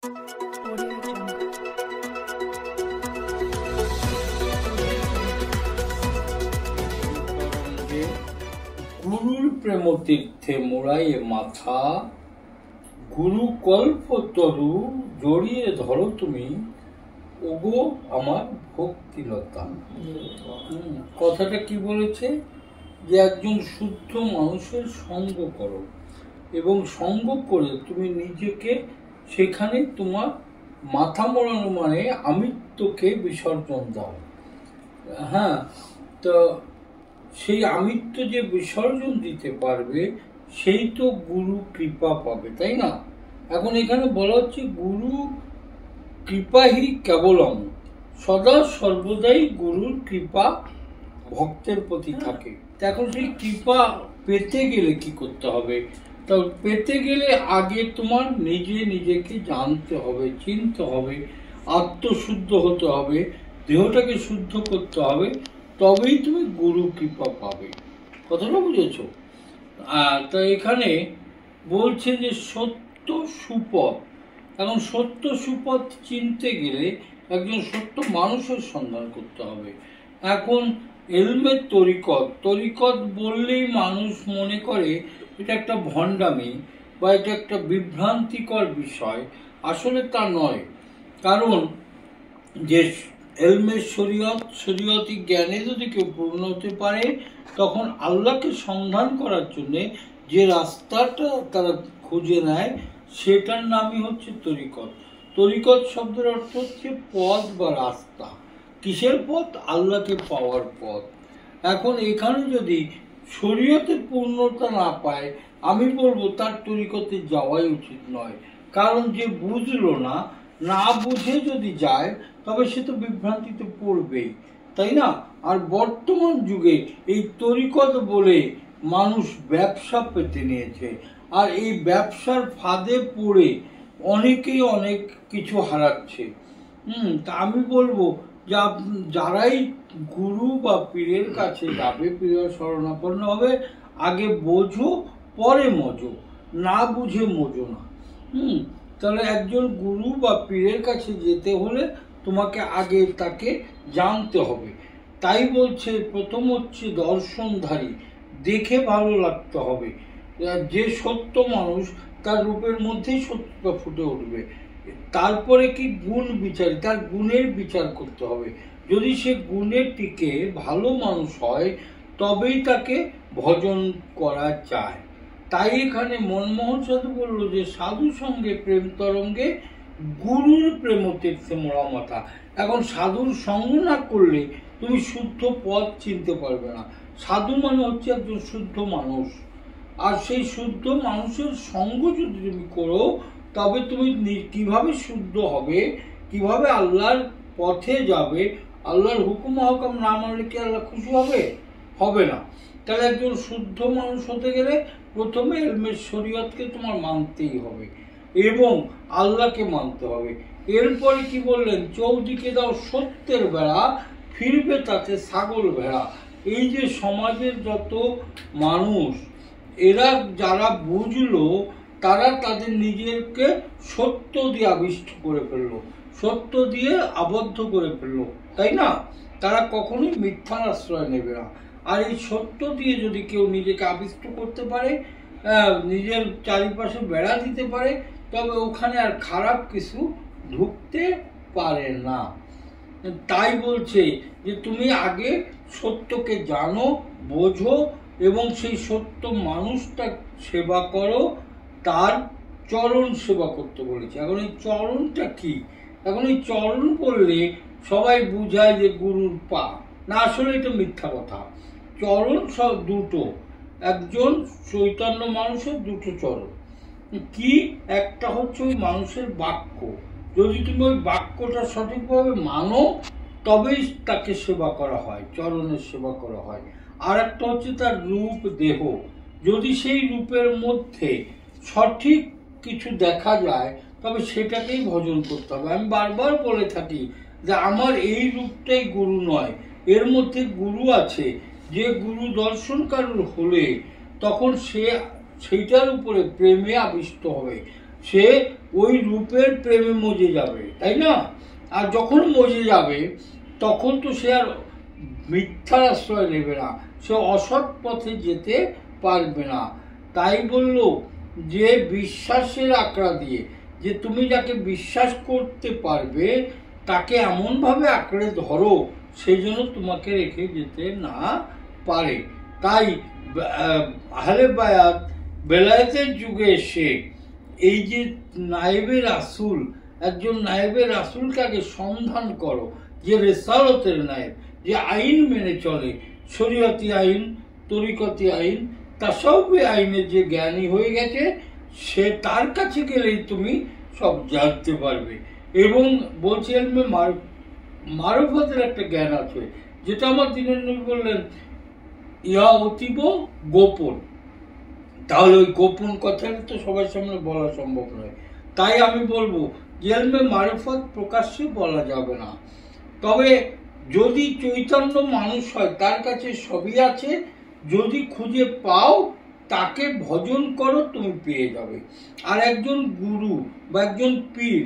গুরুর প্রেম তীর্থে মোড়ায় মাথা, গুরু কল্প তরু জড়িয়ে ধরো তুমি, ওগো আমার ভক্তিলতা। কথাটা কি বলেছে? যে একজন শুদ্ধ মানুষের সঙ্গ করো, এবং সঙ্গ করে তুমি নিজেকে সেখানে তোমার মাথা মোড়ানো মানে আমিত্বকে বিসর্জন দাও। হ্যাঁ, তো সেই আমিত্ব যে বিসর্জন দিতে পারবে সেই তো গুরু কৃপা পাবে, তাই না? এখন এখানে বলা হচ্ছে গুরু কৃপাহি কেবলম, সদা সর্বদাই গুরুর কৃপা ভক্তের প্রতি থাকে। এখন সেই কৃপা পেতে গেলে কি করতে হবে? তো পেতে গেলে আগে তোমার নিজেকে জানতে হবে, চিনতে হবে, আত্মশুদ্ধ হতে হবে, দেহটাকে শুদ্ধ করতে হবে, তবেই তুমি গুরু কৃপা পাবে। কথাটা বুঝেছো? তা এখানে বলছে যে সত্য সুপথ। এখন সত্য সুপথ চিনতে গেলে একজন সত্য মানুষের সন্ধান করতে হবে। এখন এলমের তরিকত বললেই মানুষ মনে করে এটা একটা ভণ্ডামি বা এটা একটা বিভ্রান্তিকর বিষয়। আসলে তা নয়। কারণ যে এলমের শরীয়তি জ্ঞানে যদি কেউ পূর্ণ হতে পারে, তখন আল্লাহকে সন্ধান করার জন্যে যে রাস্তাটা তারা খুঁজে নেয় সেটার নামই হচ্ছে তরিকত। তরিকত শব্দের অর্থ হচ্ছে পথ বা রাস্তা। কিসের পথ? আল্লাহকে পাওয়ার পথ। এখন এখানে যদি শরীয়তে পূর্ণতা না পায়, আমি বলবো তার তরিকতে যাওয়াই উচিত নয়। কারণ যে বুঝলো না বুঝে যদি যায় তবে সে তো বিভ্রান্তিতে পড়বেই, তাই না? আর বর্তমান যুগে এই তরিকত বলে মানুষ ব্যবসা পেতে নিয়েছে, আর এই ব্যবসার ফাঁদে পড়ে অনেকেই অনেক কিছু হারাচ্ছে। তা আমি বলবো যে যারাই গুরু বা পীরের কাছে যাবে, পীরের শরণাপন্ন হবে, আগে বোঝো পরে মজো, না বুঝে মজো না। তাহলে একজন গুরু বা পীরের কাছে যেতে হলে তোমাকে আগে তাকে জানতে হবে। তাই বলছে প্রথম হচ্ছে দর্শনধারী, দেখে ভালো লাগতে হবে। যে সত্য মানুষ তার রূপের মধ্যেই সত্যটা ফুটে উঠবে। তারপরে কি গুণ বিচার, তার গুণের বিচার করতে হবে। যদি সে গুণের টিকে ভালো মানুষ হয় তবেই তাকে ভজন করা যায়। তাই এখানে মনমোহন সাধু বলল যে সাধু সঙ্গে প্রেম তরঙ্গে গুরুর প্রেম তীর্থে মোড়া মাথা। এখন সাধুর সঙ্গ না করলে তুমি শুদ্ধ পথ চিনতে পারবে না। সাধু মানে হচ্ছে একজন শুদ্ধ মানুষ, আর সেই শুদ্ধ মানুষের সঙ্গ যদি তুমি করো তবে তুমি কিভাবে শুদ্ধ হবে, কিভাবে আল্লাহর পথে যাবে। আল্লাহর হুকুম হকাম না মানলে কি আল্লাহ খুশি হবে? হবে না। তাহলে একজন শুদ্ধ মানুষ হতে গেলে প্রথমে এলমের শরীয়তকে তোমার মানতেই হবে এবং আল্লাহকে মানতে হবে। এরপরে কি বললেন? চৌদিকে দাও সত্যের বেড়া, ফিরবে তাতে ছাগল ভেড়া। এই যে সমাজের যত মানুষ, এরা যারা বুঝলো তারা তাদের নিজেকে সত্য দিয়ে আবিষ্ট করে ফেললো, সত্য দিয়ে আবদ্ধ করে ফেললো, তাই না? তারা কখনোই মিথ্যার আশ্রয় নেবে না। আর এই সত্য দিয়ে যদি কেউ নিজেকে আবিষ্ট করতে পারে, নিজের চারিপাশে বেড়া দিতে পারে, তবে ওখানে আর খারাপ কিছু ঢুকতে পারে না। তাই বলছে যে তুমি আগে সত্যকে জানো, বোঝো এবং সেই সত্য মানুষটা সেবা করো, তার চরণ সেবা করতে বলেছে। এখন এই চরণটা কি? এখন এই চরণ বললে সবাই বুঝায় যে গুরুর পা, না, আসলে এটা মিথ্যা কথা। চরণ সব দুটো, একজন চৈতন্য মানুষের দুটো চরণ। কি? একটা হচ্ছে ওই মানুষের বাক্য, যদি তুমি ওই বাক্যটা সঠিকভাবে মানো তবেই তাকে সেবা করা হয়, চরণের সেবা করা হয়। আর একটা হচ্ছে তার রূপ, দেহ। যদি সেই রূপের মধ্যে সঠিক কিছু দেখা যায় তবে সেটাকেই ভজন করতে হবে। আমি বারবার বলে থাকি যে আমার এই রূপটাই গুরু নয়, এর মধ্যে গুরু আছে। যে গুরু দর্শন কারুর হলে তখন সে সেইটার উপরে প্রেমে আবিষ্ট হবে। সে ওই রূপের প্রেমে মজে যাবে, তাই না? আর যখন মজে যাবে তখন তো সে আর মিথ্যার আশ্রয় নেবে না, সে অসৎ পথে যেতে পারবে না। তাই বলল যে বিশ্বাসের আঁকড়া দিয়ে, যে তুমি যাকে বিশ্বাস করতে পারবে তাকে এমনভাবে আঁকড়ে ধরো সেই জন্য তোমাকে রেখে যেতে না পারে। তাই আহলে বায়াত বেলায়েতের যুগে এসে এই যে নায়েবে রাসূল, একজন নায়েবে রাসূলকে আগে সন্ধান করো, যে রেসালতের নায়েব, যে আইন মেনে চলে, শরীয়তি আইন, তরিকতি আইন, তাসাউফি আইনের যে জ্ঞানী হয়ে গেছে, সে তার কাছে গেলেই তুমি সব জানতে পারবে। এবং বলছি এলমে মারফতের একটা জ্ঞান আছে, যেটা আমার দিনের নবী বললেন ইয়া অতীব গোপন। তাহলে ওই গোপন কথাটা তো সবার সামনে বলা সম্ভব নয়। তাই আমি বলবো যে এলমে মারফত প্রকাশ্যে বলা যাবে না। তবে যদি চৈতন্য মানুষ হয়, তার কাছে সবই আছে, যদি খুঁজে পাও তাকে ভজন করো, তুমি পেয়ে যাবে। আর একজন গুরু বা একজন পীর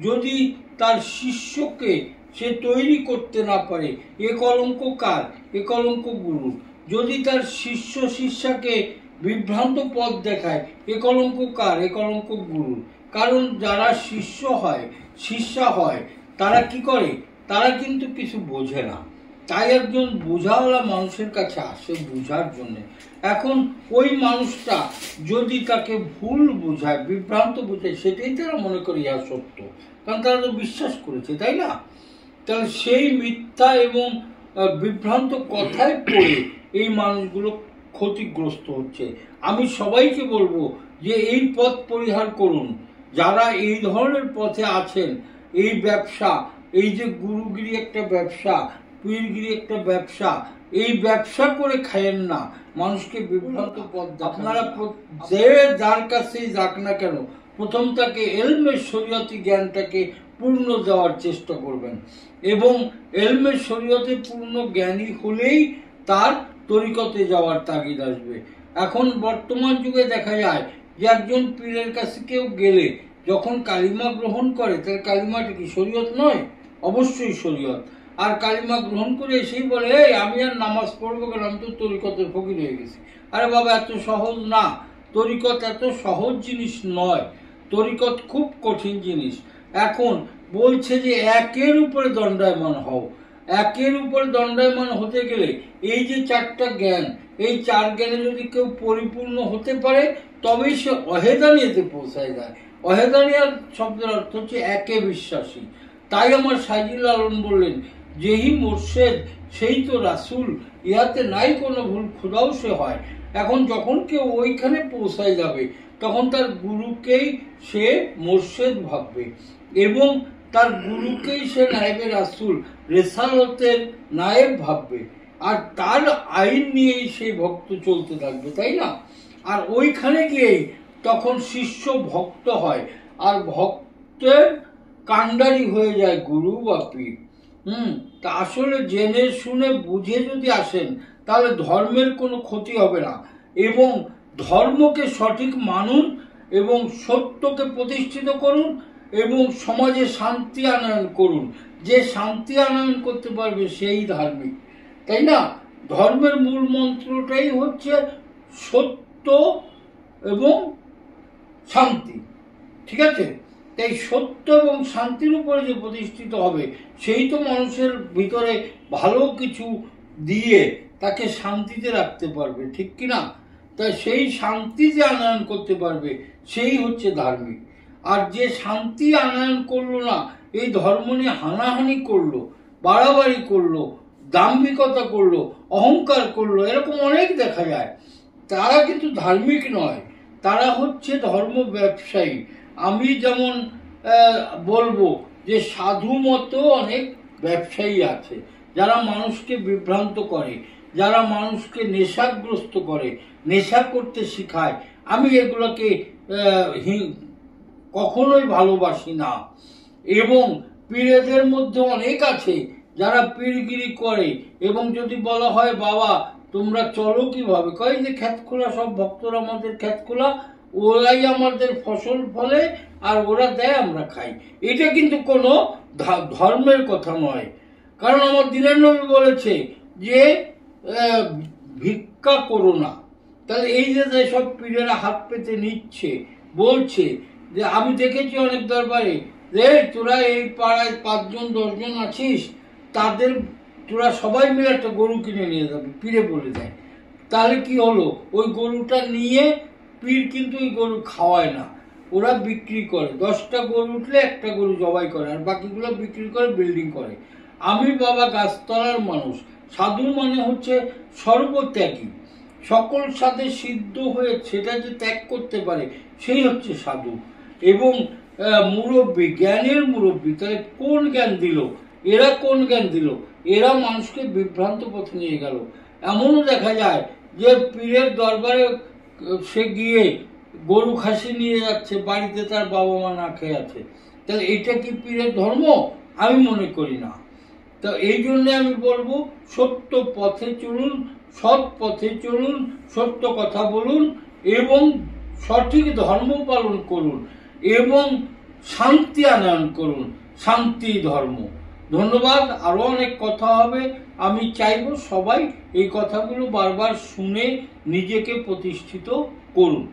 যদি তার শিষ্যকে সে তৈরি করতে না পারে, এ কলঙ্ক কার? এ কলঙ্ক গুরুর। যদি তার শিষ্য শিষ্যাকে বিভ্রান্ত পথ দেখায়, এ কলঙ্ক কার? এ কলঙ্ক গুরুর। কারণ যারা শিষ্য হয়, শিষ্যা হয়, তারা কি করে? তারা কিন্তু কিছু বোঝে না। তাই একজন বোঝাওয়ালা মানুষের কাছে আসে বোঝার জন্য। এখন ওই মানুষটা যদি তাকে ভুল বোঝায়, বিভ্রান্ত বোঝায়, সেটাই তারা মনে করে ইহা সত্য, কারণ তারা তো বিশ্বাস করেছে, তাই না? তাহলে সেই মিথ্যা এবং বিভ্রান্ত কথায় পড়ে এই মানুষগুলো ক্ষতিগ্রস্ত হচ্ছে। আমি সবাইকে বলবো যে এই পথ পরিহার করুন। যারা এই ধরনের পথে আছেন, এই ব্যবসা, এই যে গুরুগিরি একটা ব্যবসা, পীরগিরি একটা ব্যবসা, এই ব্যবসা করে খায়েন না, মানুষকে বিভ্রান্ত পথ। আপনারা যে যার কাছেই যাক না কেন, প্রথম তাকে এলমে শরীয়তি জ্ঞানটাকে পূর্ণ দেওয়ার চেষ্টা করবেন, এবং এলমে শরীয়তে পূর্ণ জ্ঞানী হলেই তার তরিকতে যাওয়ার তাগিদ আসবে। এখন বর্তমান যুগে দেখা যায় যে একজন পীরের কাছে কেউ গেলে যখন কালিমা গ্রহণ করে, তার কালিমাটা কি শরীয়ত নয়? অবশ্যই শরীয়ত। আর কালিমা গ্রহণ করে এসেই বলে, এই আমি আর নামাজ পড়বো কেন, আমি তো তরিকতের ফকির হয়ে গেছি। আরে বাবা, এত সহজ না, তরিকত এত সহজ জিনিস নয়, তরিকত খুব কঠিন জিনিস। এখন বলছে যে একের উপরে দণ্ডায়মান হও। একের উপরে দণ্ডায়মান হতে গেলে এই যে চারটা জ্ঞান, এই চার জ্ঞানে যদি কেউ পরিপূর্ণ হতে পারে তবেই সে অহেদানিয়াতে পৌঁছায় যায়। অহেদানিয়া শব্দের অর্থ হচ্ছে একে বিশ্বাসী। তাই আমার সাইজুল আলম বললেন, যেহি মোর্শেদ সেই তো রাসূল, ইহাতে নাই কোনো ভুল, খোদাও সে হয়। এখন যখন কেউ ওইখানে পৌঁছায় যাবে তখন তার গুরুকেই সে মোর্শেদ ভাববে, এবং তার গুরুকেই সে নায়েবে রাসূল, রেসালতের নায়েব ভাববে, আর তার আইন নিয়েই সেই ভক্ত চলতে থাকবে, তাই না? আর ওইখানে গিয়েই তখন শিষ্য ভক্ত হয়, আর ভক্তের কাণ্ডারি হয়ে যায় গুরু বা পীর। তা আসলে জেনে শুনে বুঝে যদি আসেন তাহলে ধর্মের কোনো ক্ষতি হবে না, এবং ধর্মকে সঠিক মানুন, এবং সত্যকে প্রতিষ্ঠিত করুন, এবং সমাজে শান্তি আনয়ন করুন। যে শান্তি আনয়ন করতে পারবে সেই ধার্মিক, তাই না? ধর্মের মূল মন্ত্রটাই হচ্ছে সত্য এবং শান্তি, ঠিক আছে? তাই সত্য এবং শান্তির উপরে যে প্রতিষ্ঠিত হবে, সেই তো মানুষের ভিতরে ভালো কিছু দিয়ে তাকে শান্তিতে রাখতে পারবে, ঠিক কিনা? তাই সেই শান্তি যে আনয়ন করতে পারবে সেই হচ্ছে ধার্মিক। আর যে শান্তি আনয়ন করলো না, এই ধর্ম নিয়ে হানাহানি করলো, বাড়াবাড়ি করলো, দাম্ভিকতা করলো, অহংকার করলো, এরকম অনেক দেখা যায়, তারা কিন্তু ধার্মিক নয়, তারা হচ্ছে ধর্ম ব্যবসায়ী। আমি যেমন বলবো যে সাধু মতো অনেক ব্যবসায়ী আছে যারা মানুষকে বিভ্রান্ত করে, যারা মানুষকে নেশাগ্রস্ত করে, নেশা করতে শেখায়। আমি এগুলোকে কখনোই ভালোবাসি না। এবং পীরেদের মধ্যে অনেক আছে যারা পীরগিরি করে, এবং যদি বলা হয় বাবা তোমরা চলো কিভাবে, কয় যে খ্যাত খোলা সব ভক্তরা আমাদের খ্যাত খোলা, ওরাই আমাদের ফসল ফলে আর ওরা দেয় আমরা খাই। এটা কিন্তু কোনো ধর্মের কথা নয়, কারণ আমার দিনের নবী বলেছে যে ভিক্ষা করো না। তাহলে এই যে সব পীরেরা হাত পেতে নিচ্ছে, বলছে যে আমি দেখেছি অনেক দরবারে যে তোরা এই পাড়ায় 5 জন 10 জন আছিস, তাদের তোরা সবাই মিলে একটা গরু কিনে নিয়ে যাবি, পীরে বলে দেয়। তাহলে কি হলো, ওই গরুটা নিয়ে পীর কিন্তু ওই গরু খাওয়ায় না, ওরা বিক্রি করে। 10টা গরু উঠলে একটা গরু জবাই করে, আর বাকিগুলো বিক্রি করে বিল্ডিং করে। আমি বাবা গাছতলার মানুষ। সাধু মানে হচ্ছে সর্বত্যাগী, সকল সাথে সিদ্ধ হয়ে সেটা যে ত্যাগ করতে পারে সেই হচ্ছে সাধু। এবং মুরব্বী, জ্ঞানের মুরব্বী। তাহলে কোন জ্ঞান দিল এরা? কোন জ্ঞান দিল এরা? মানুষকে বিভ্রান্ত পথে নিয়ে গেল। এমনও দেখা যায় যে পীরের দরবারে সে গিয়ে গরু খাসি নিয়ে যাচ্ছে, বাড়িতে তার বাবা মা না খেয়ে আছে। তাহলে এটা কি পীরের ধর্ম? আমি মনে করি না। তো এই জন্য আমি বলবো, সত্য পথে চলুন, সৎ পথে চলুন, সত্য কথা বলুন এবং সঠিক ধর্ম পালন করুন এবং শান্তি আনয়ন করুন। শান্তি ধর্ম। ধন্যবাদ। আরো অনেক কথা হবে। আমি চাইব সবাই এই কথাগুলো বারবার শুনে নিজেকে প্রতিষ্ঠিত করুন।